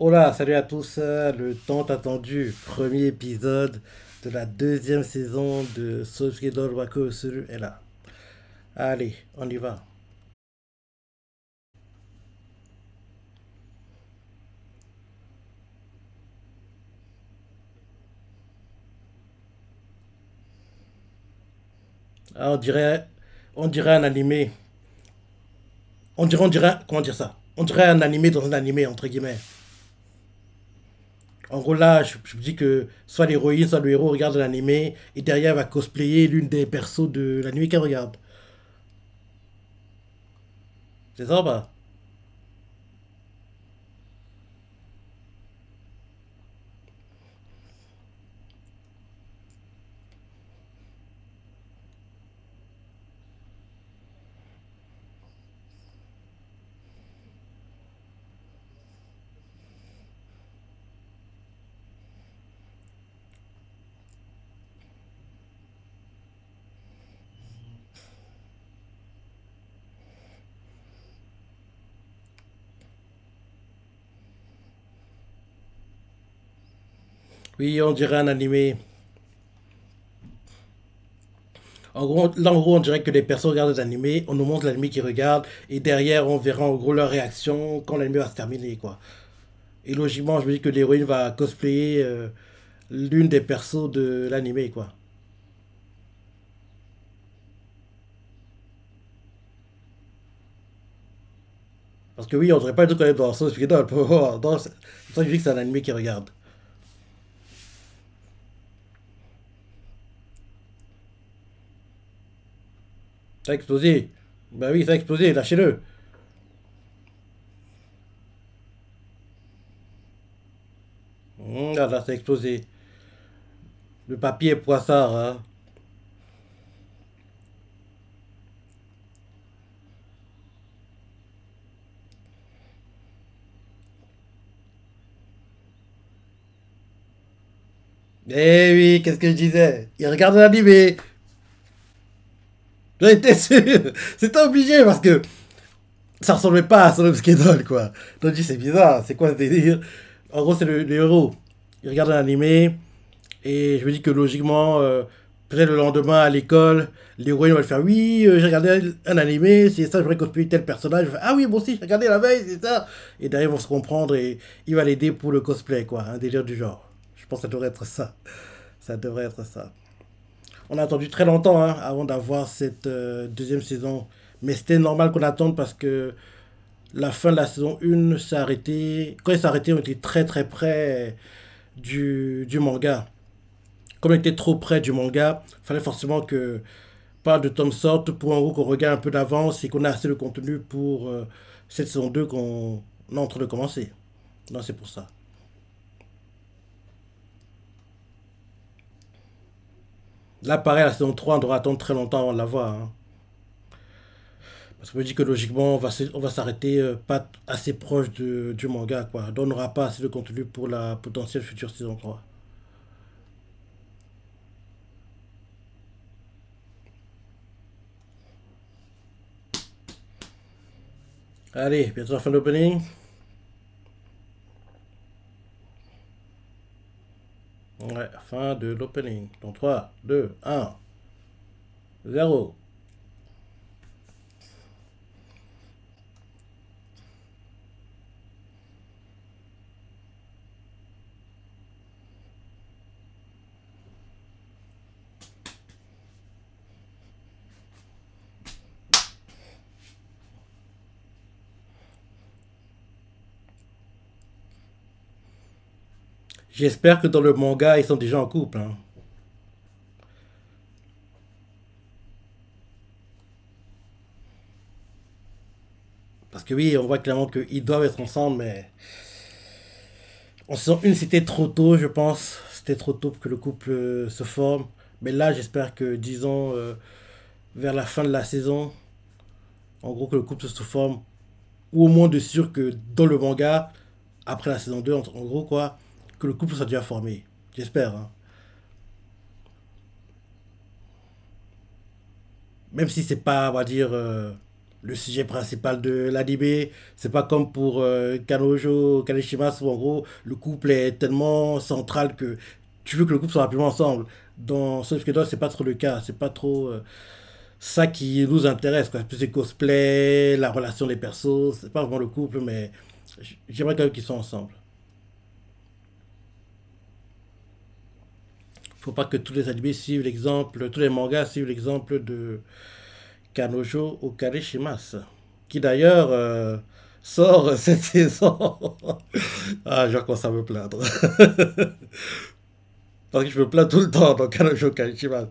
Hola, salut à tous, le tant attendu premier épisode de la deuxième saison de Soskedol Wako Suru est là. Allez, on y va. Ah, on dirait un animé. Comment dire ça? On dirait un animé dans un animé, entre guillemets. En gros, là, je me dis que soit l'héroïne, soit le héros regarde l'animé et derrière elle va cosplayer l'une des persos de l'animé qu'elle regarde. C'est ça ou pas? Oui, on dirait un animé. En gros, on dirait que les personnes regardent les animés, on nous montre l'animé qu'ils regardent, et derrière, on verra en gros leur réaction quand l'animé va se terminer, quoi. Et logiquement, je me dis que l'héroïne va cosplayer l'une des persos de l'animé, quoi. Parce que oui, on devrait pas du tout connaître dans Sauce Idol pour voir. C'est pour ça que je dis que c'est un animé qu'ils regardent. Ça a explosé. Bah oui, ça a explosé, lâchez-le. Là, ça a explosé. Le papier est poissard, hein. Eh oui, qu'est-ce que je disais? Il regarde l'animé. J'étais sûr. C'était obligé parce que ça ressemblait pas à Son Schedule, quoi. Donc, je dis, c'est bizarre, c'est quoi ce délire? En gros, c'est le héros. Il regarde un animé, et je me dis que logiquement, peut-être le lendemain à l'école, l'héroïne va le faire. Oui, j'ai regardé un animé, c'est ça, j'aimerais cosplayer tel personnage. Je fais, ah oui, bon, si, j'ai regardé la veille, c'est ça. Et derrière, ils vont se comprendre et il va l'aider pour le cosplay, quoi. Un délire du genre. Je pense que ça devrait être ça. Ça devrait être ça. On a attendu très longtemps hein, avant d'avoir cette deuxième saison. Mais c'était normal qu'on attende parce que la fin de la saison 1 s'est arrêtée. Quand il s'est arrêté, on était très très près du manga. Comme on était trop près du manga, il fallait forcément que pas de tome sorte pour en gros qu'on regarde un peu d'avance et qu'on ait assez de contenu pour cette saison 2 qu'on est en train de commencer. Non, c'est pour ça. Là, pareil, la saison 3 on devra attendre très longtemps avant de la voir. Hein. Parce que je me dis que logiquement, on va s'arrêter pas assez proche du manga, quoi. Donc on n'aura pas assez de contenu pour la potentielle future saison 3. Allez, bientôt la fin de l'opening. Ouais, fin de l'opening. Dans 3, 2, 1, 0. J'espère que dans le manga, ils sont déjà en couple. Hein. Parce que oui, on voit clairement qu'ils doivent être ensemble, mais en saison 1, c'était trop tôt, je pense. C'était trop tôt pour que le couple se forme. Mais là, j'espère que, disons, vers la fin de la saison, en gros, que le couple se forme. Ou au moins de sûr que dans le manga, après la saison 2, en gros, quoi, que le couple soit déjà formé. J'espère. Hein. Même si c'est pas, on va dire, le sujet principal de l'anime. C'est pas comme pour Kanojo, Kaneshimas, où en gros, le couple est tellement central que tu veux que le couple soit rapidement ensemble. Dans Sauf que toi, c'est pas trop le cas. C'est pas trop ça qui nous intéresse, quoi. Plus les cosplays, la relation des persos. C'est pas vraiment le couple, mais j'aimerais quand même qu'ils soient ensemble. Faut pas que tous les animés suivent l'exemple, tous les mangas suivent l'exemple de Kanojo Okarishimas, qui d'ailleurs sort cette saison. Ah, je commence à me plaindre. Parce que je me plains tout le temps dans Kanojo Okarishimas.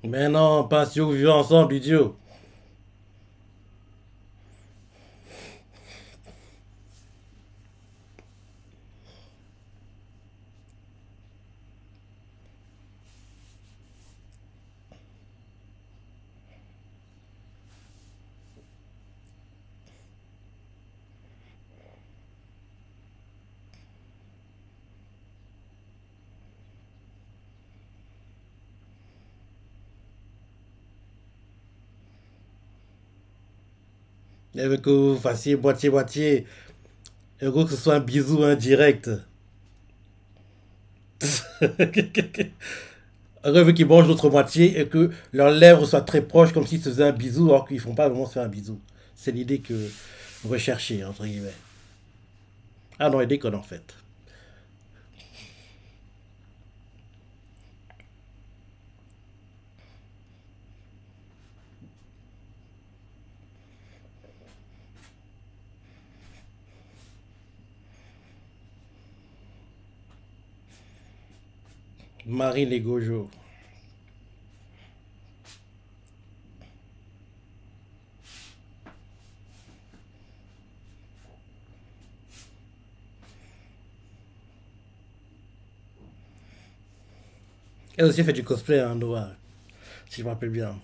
Mais non, pas si vous vivez ensemble, idiot. Il veut que vous fassiez moitié-moitié. Et en gros, que ce soit un bisou indirect. En gros, il veut qu'ils mangent l'autre moitié et que leurs lèvres soient très proches, comme s'ils se faisaient un bisou, alors qu'ils font pas vraiment se faire un bisou. C'est l'idée que vous recherchez, entre guillemets. Ah non, il déconne en fait. Marie les Gojo. Elle aussi fait du cosplay, hein, Noah, si je me rappelle bien.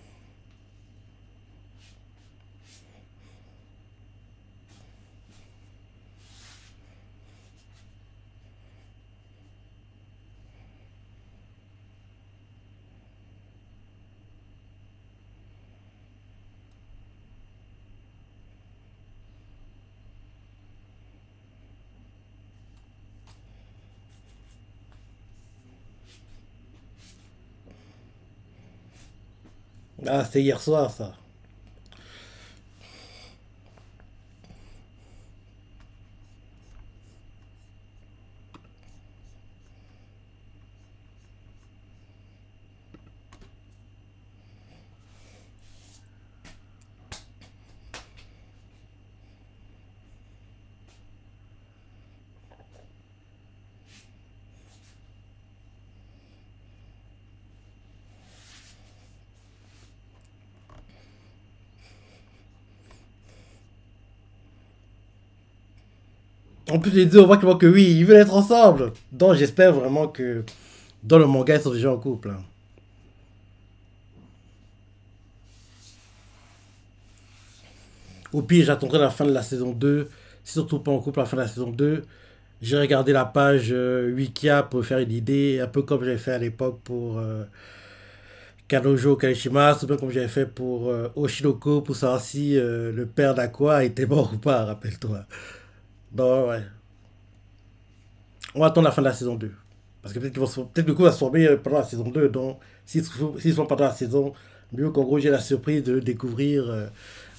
Ah, c'était hier soir, ça. En plus, les deux, on voit clairement que oui, ils veulent être ensemble. Donc, j'espère vraiment que dans le manga, ils sont déjà en couple, hein. Au pire, j'attendrai la fin de la saison 2. Si surtout pas en couple à la fin de la saison 2, j'ai regardé la page Wikia pour faire une idée, un peu comme j'avais fait à l'époque pour Kanojo Kaneshimas, ou bien comme j'avais fait pour Oshinoko, pour savoir si le père d'Aqua était mort ou pas, rappelle-toi. Non, ouais. On va attendre la fin de la saison 2. Parce que peut-être peut-être que le coup va se former pendant la saison 2. Donc, s'ils sont pendant la saison, mieux qu'en gros j'ai la surprise de le découvrir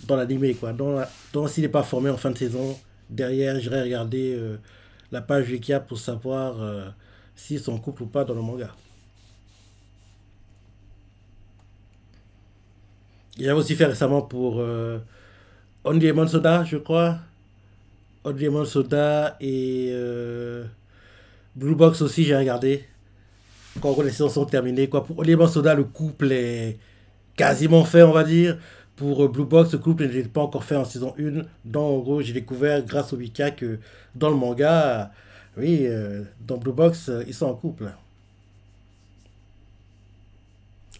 dans l'animé, quoi. Donc s'il n'est pas formé en fin de saison, derrière, j'irai regarder la page Wikipédia pour savoir s'ils sont en couple ou pas dans le manga. Il a aussi fait récemment pour Only Lemon Soda, je crois. Only Lemon Soda et Blue Box aussi, j'ai regardé. Quand les saisons sont terminées, quoi. Pour Only Lemon Soda, le couple est quasiment fait, on va dire. Pour Blue Box, ce couple n'était pas encore fait en saison 1. Donc, en gros, j'ai découvert grâce au Wika que dans le manga, oui, dans Blue Box, ils sont en couple.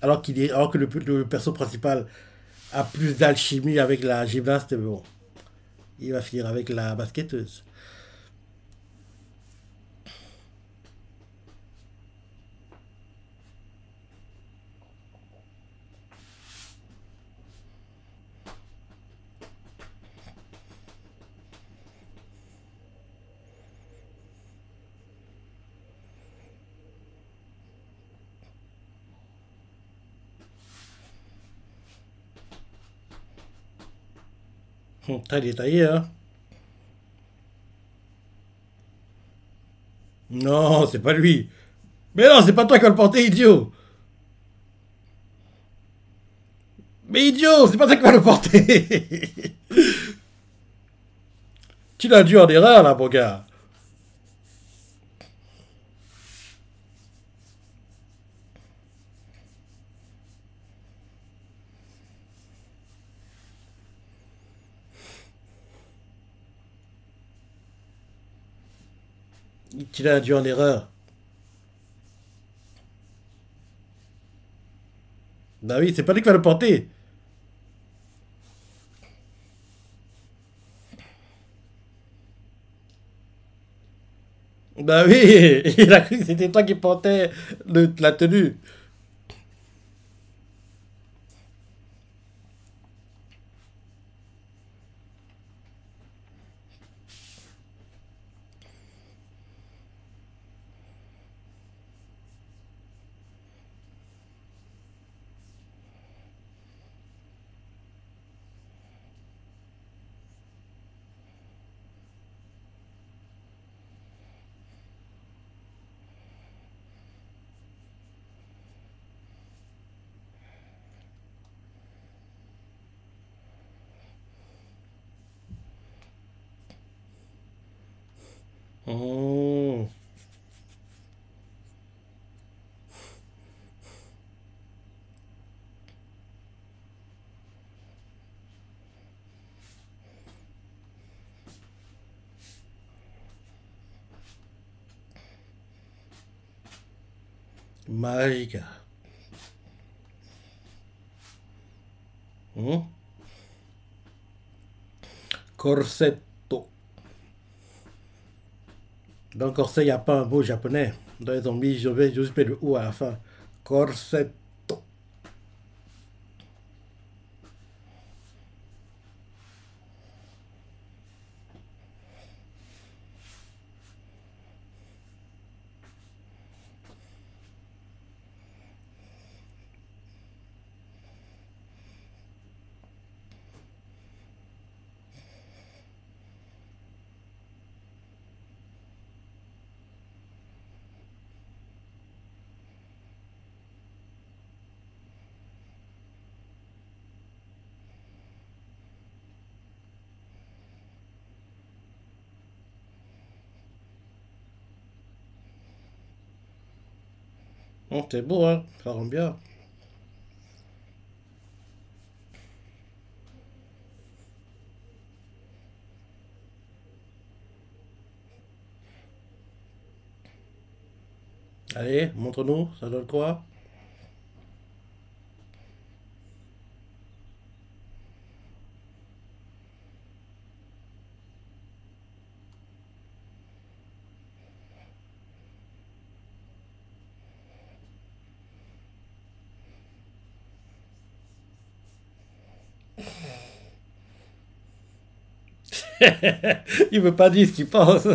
Alors que le perso principal a plus d'alchimie avec la gymnaste, mais bon, il va finir avec la basketteuse. Très détaillé, hein. Non, c'est pas lui. Mais non, c'est pas toi qui vas le porter, idiot. Mais idiot, c'est pas toi qui vas le porter. Tu l'as dû en erreur, là, mon gars. Tu l'as dû en erreur. Bah oui, c'est pas lui qui va le porter. Bah oui, il a cru que c'était toi qui portais la tenue. Oh, magique. Hmm? Corsetto. Dans corset, il n'y a pas un mot japonais. Donc ils ont mis, je juste le ou à la fin. Corsetto. Oh, c'est beau, hein? Ça rend bien. Allez, montre-nous, ça donne quoi? Il veut pas dire ce qu'il pense.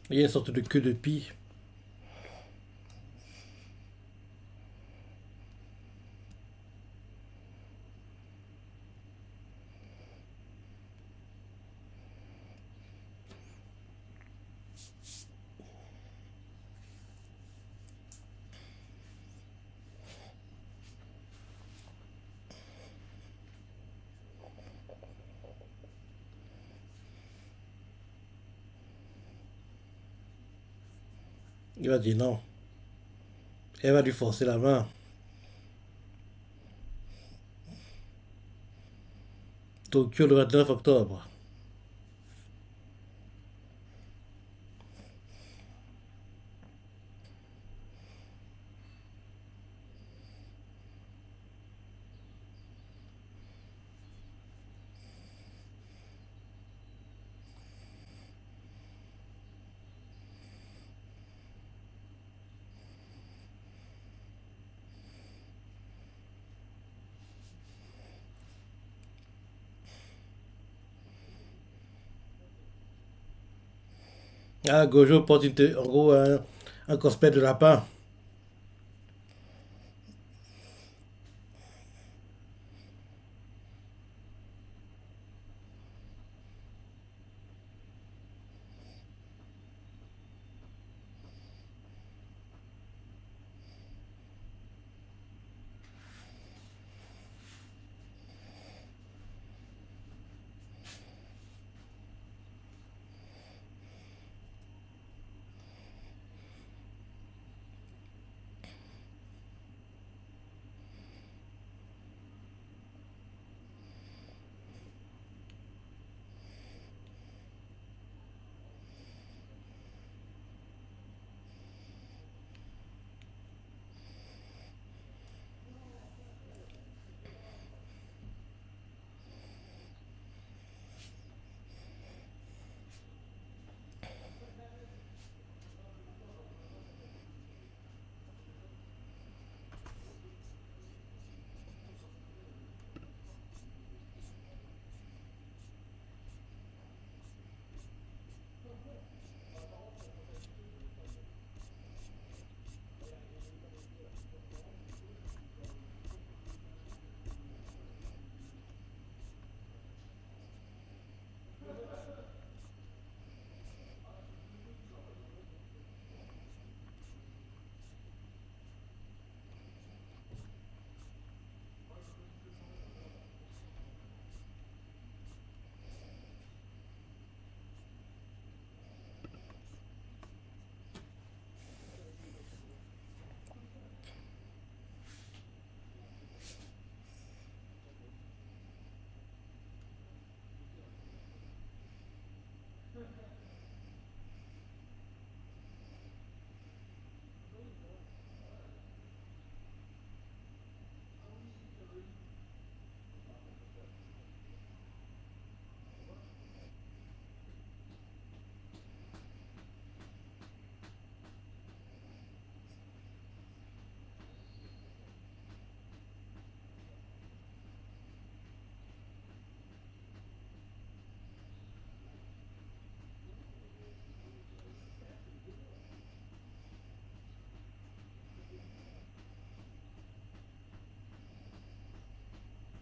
Il y a une sorte de queue de pie. Il va dire non. Elle va lui forcer la main. Tokyo le 29 octobre. Ah, Gojo porte en gros un cosplay de lapin.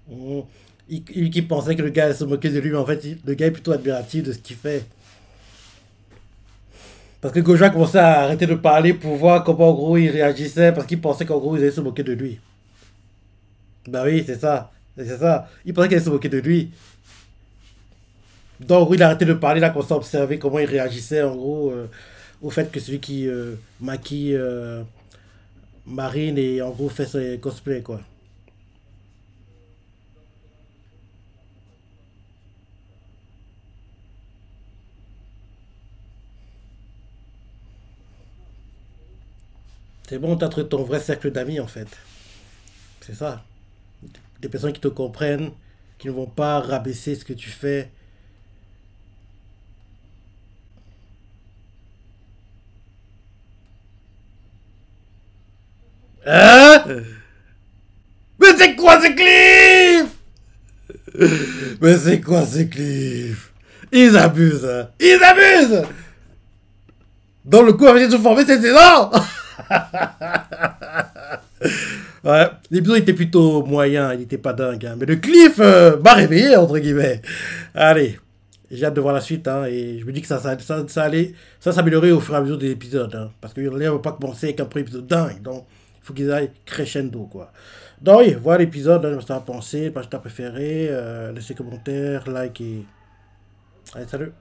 Mhm. Qui pensait que le gars allait se moquer de lui, mais en fait, le gars est plutôt admiratif de ce qu'il fait. Parce que Gojo a commencé à arrêter de parler pour voir comment en gros il réagissait, parce qu'il pensait qu'en gros ils allaient se moquer de lui. Bah oui, c'est ça. C'est ça. Il pensait qu'elle allait se moquer de lui. Donc, en gros, il a arrêté de parler, il a commencé à observer comment il réagissait, en gros, au fait que celui qui maquille Marine et en gros fait ses cosplays, quoi. C'est bon, t'as trouvé ton vrai cercle d'amis, en fait. C'est ça. Des personnes qui te comprennent, qui ne vont pas rabaisser ce que tu fais. Hein? Mais c'est quoi ces clips? Mais c'est quoi ces clips? Ils abusent, hein. Ils abusent! Dans le coup, avait été formé cette saison! Ouais, l'épisode était plutôt moyen, il était pas dingue, hein. Mais le cliff m'a réveillé, entre guillemets. Allez, j'ai hâte de voir la suite, hein, et je me dis que ça allait, ça s'améliorer au fur et à mesure des épisodes, hein, parce que ne va pas commencer avec un premier épisode dingue, donc il faut qu'ils aillent crescendo, quoi. Donc oui, voilà l'épisode, hein, je me suis pensé, pas ta préféré, laissez commentaire, like et... Allez, salut!